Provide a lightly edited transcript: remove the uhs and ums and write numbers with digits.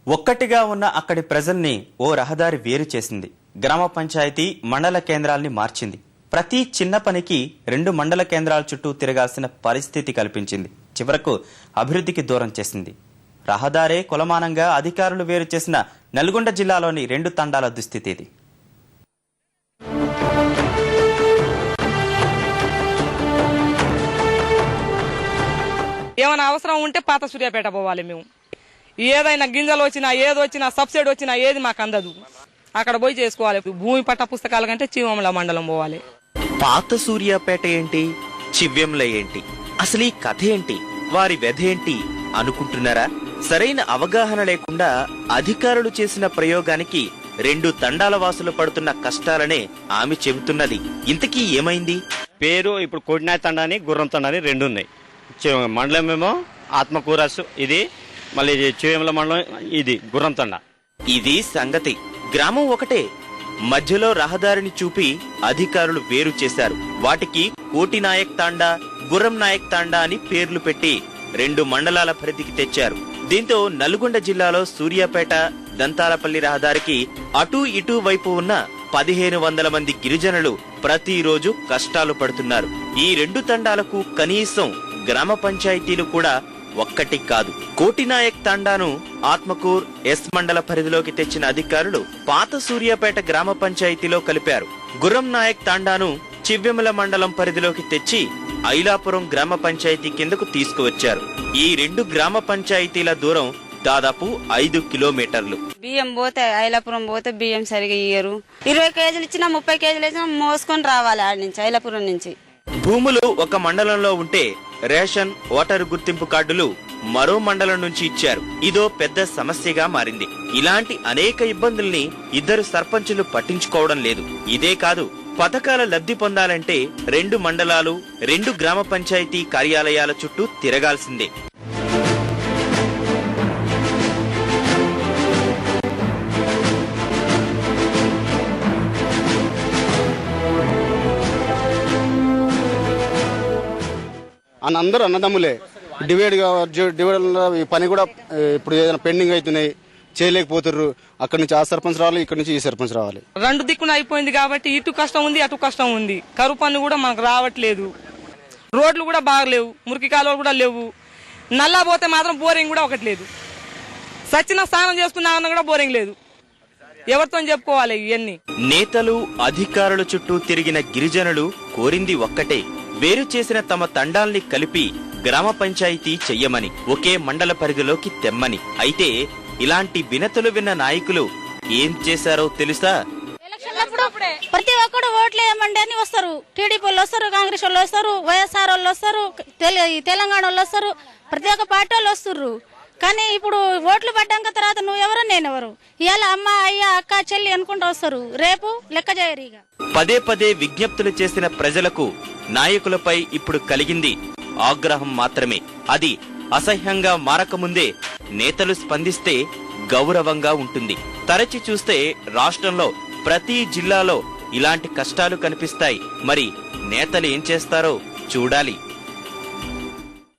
ఒక్కటిగా ఉన్న అక్కడి ప్రజల్ని ఓ రహదారి వేరు చేసింది. గ్రామ పంచాయతీ మండల కేంద్రాల్ని మార్చింది. ప్రతి చిన్న పనికి 2 మండల కేంద్రాల చుట్టూ తిరగాల్సిన పరిస్థితి కల్పించింది. చివరకు అభివృద్ధికి దూరం చేసింది. రహదారే కొలమానంగా అధికారులు వేరు చేసిన నల్గొండ జిల్లాలోని 2 తండాల దుస్థితి ఇది. ఏమైనా అవసరం ఉంటే పాత సూర్యాపేట పోవాలి. మేము ఏదైనా గింజలు వచ్చినా ఏదొచ్చినా సబ్సిడీ వచ్చినా ఏది మాకు అందదు. అక్కడ పోయి చేసుకోవాలి. భూమి పట్ట పుస్తకాల కంటే చివ్వెంల మండలం పోవాలి. పాత సూర్యాపేట ఏంటి, చివ్వెంల ఏంటి, అసలు ఈ కథ ఏంటి, వారి వ్యధ ఏంటి అనుకుంటున్నారా? సరైన అవగాహన లేకుండా అధికారులు చేసిన ప్రయోగానికి 2 తండాల వాసులు పడుతున్న కష్టాలనే ఆమె చెబుతున్నది. ఇంతకీ ఏమైంది? పేరు ఇప్పుడు కోటినాయ తండాని గుర్రం తండాని 2 ఉన్నాయి. మండలం ఏమో ఆత్మకూరసు, ఇది మళ్ళీ చివ్వెంల మండలం, ఇది గుర్రం తండా. ఇది సంగతి. గ్రామం ఒకటే, మధ్యలో రహదారిని చూపి అధికారులు వేరు చేశారు. వాటికి కోటినాయక్ తాండా, గుర్రం నాయక్ తాండా అని పేర్లు పెట్టి 2 మండలాల పరిధికి తెచ్చారు. దీంతో నల్గొండ జిల్లాలో సూర్యాపేట దంతాలపల్లి రహదారికి అటూ ఇటూ వైపు ఉన్న 1500 మంది గిరిజనులు ప్రతిరోజు కష్టాలు పడుతున్నారు. ఈ 2 తండాలకు కనీసం గ్రామ పంచాయతీలు కూడా ఒక్కటి కాదు. కోటినాయక్ తాండాను ఆత్మకూర్ ఎస్ మండల పరిధిలోకి తెచ్చిన అధికారులు పాత సూర్యాపేట గ్రామ పంచాయతీలో కలిపారు. గుర్రం నాయక్ తాండాను చివ్వెంల మండలం పరిధిలోకి తెచ్చి ఐలాపురం గ్రామ పంచాయతీ కిందకు తీసుకువచ్చారు. ఈ 2 గ్రామ పంచాయతీల దూరం దాదాపు 5 కిలోమీటర్లు. బియ్యం పోతే ఐలాపురం పోతే బియ్యం సరిగా ఇయ్యరు. 20 కేజీలు ఇచ్చినా 30 కేజీలు ఇచ్చినా మోసుకొని రావాలి ఆడి నుంచి, ఐలాపురం నుంచి. భూములు ఒక మండలంలో ఉంటే రేషన్, ఓటరు గుర్తింపు కార్డులు మరో మండలం నుంచి ఇచ్చారు. ఇదో పెద్ద సమస్యగా మారింది. ఇలాంటి అనేక ఇబ్బందుల్ని 2 సర్పంచులు పట్టించుకోవడం లేదు. ఇదే కాదు, పథకాల లబ్ధి పొందాలంటే 2 మండలాలు, 2 గ్రామ పంచాయతీ కార్యాలయాల చుట్టూ తిరగాల్సిందే. అందరూ అన్నదమ్ములే. డివైడ్ ఈ పని కూడా ఇప్పుడు ఏదైనా పెండింగ్ అవుతున్నాయి, చేయలేకపోతుర్రు. అక్కడి నుంచి ఆ సర్పంచ్ రావాలి, ఇక్కడ నుంచి ఈ సర్పంచ్ రావాలి. 2 దిక్కున అయిపోయింది కాబట్టి ఇటు కష్టం ఉంది, అటు కష్టం ఉంది. కరువు పన్ను కూడా మనకు రావట్లేదు. రోడ్లు కూడా బాగలేవు, మురికి కాలువలు కూడా లేవు. నల్లా పోతే మాత్రం బోరింగ్ కూడా ఒకటి లేదు. సచ్చిన స్నానం చేసుకున్నా కూడా బోరింగ్ లేదు. ఎవరితో చెప్పుకోవాలి ఇవన్నీ? నేతలు, అధికారుల చుట్టూ తిరిగిన గిరిజనులు కోరింది ఒక్కటే, వేరు చేసిన తమ తండాల్ని కలిపి గ్రామ పంచాయతీ చెయ్యమని, ఒకే మండల పరిధిలోకి తెమ్మని. అయితే ఇలాంటి వినతులు విన్న నాయకులు ఏం చేశారో తెలుసా? ప్రతి ఒక్కడు ఓట్లు వేయమండి అని వస్తారు. టీడీపీ వాళ్ళు వస్తారు, కాంగ్రెస్ వాళ్ళు వస్తారు, వైఎస్ఆర్ వాళ్ళు వస్తారు, తెలంగాణ వాళ్ళు వస్తారు, ప్రతి ఒక్క పార్టీ వాళ్ళు వస్తారు. కానీ ఇప్పుడు ఓట్లు పడ్డాక తర్వాత నువ్వు ఎవరు నేనెవరు, ఇవాళ అమ్మ అయ్య అక్క చెల్లి అనుకుంటూ వస్తారు, రేపు లెక్క చేయరు. పదే పదే విజ్ఞప్తులు చేసిన ప్రజలకు నాయకులపై ఇప్పుడు కలిగింది ఆగ్రహం మాత్రమే. అది అసహ్యంగా మారకముందే నేతలు స్పందిస్తే గౌరవంగా ఉంటుంది. తరచి చూస్తే రాష్ట్రంలో ప్రతి జిల్లాలో ఇలాంటి కష్టాలు కనిపిస్తాయి. మరి నేతలు ఏం చేస్తారో చూడాలి.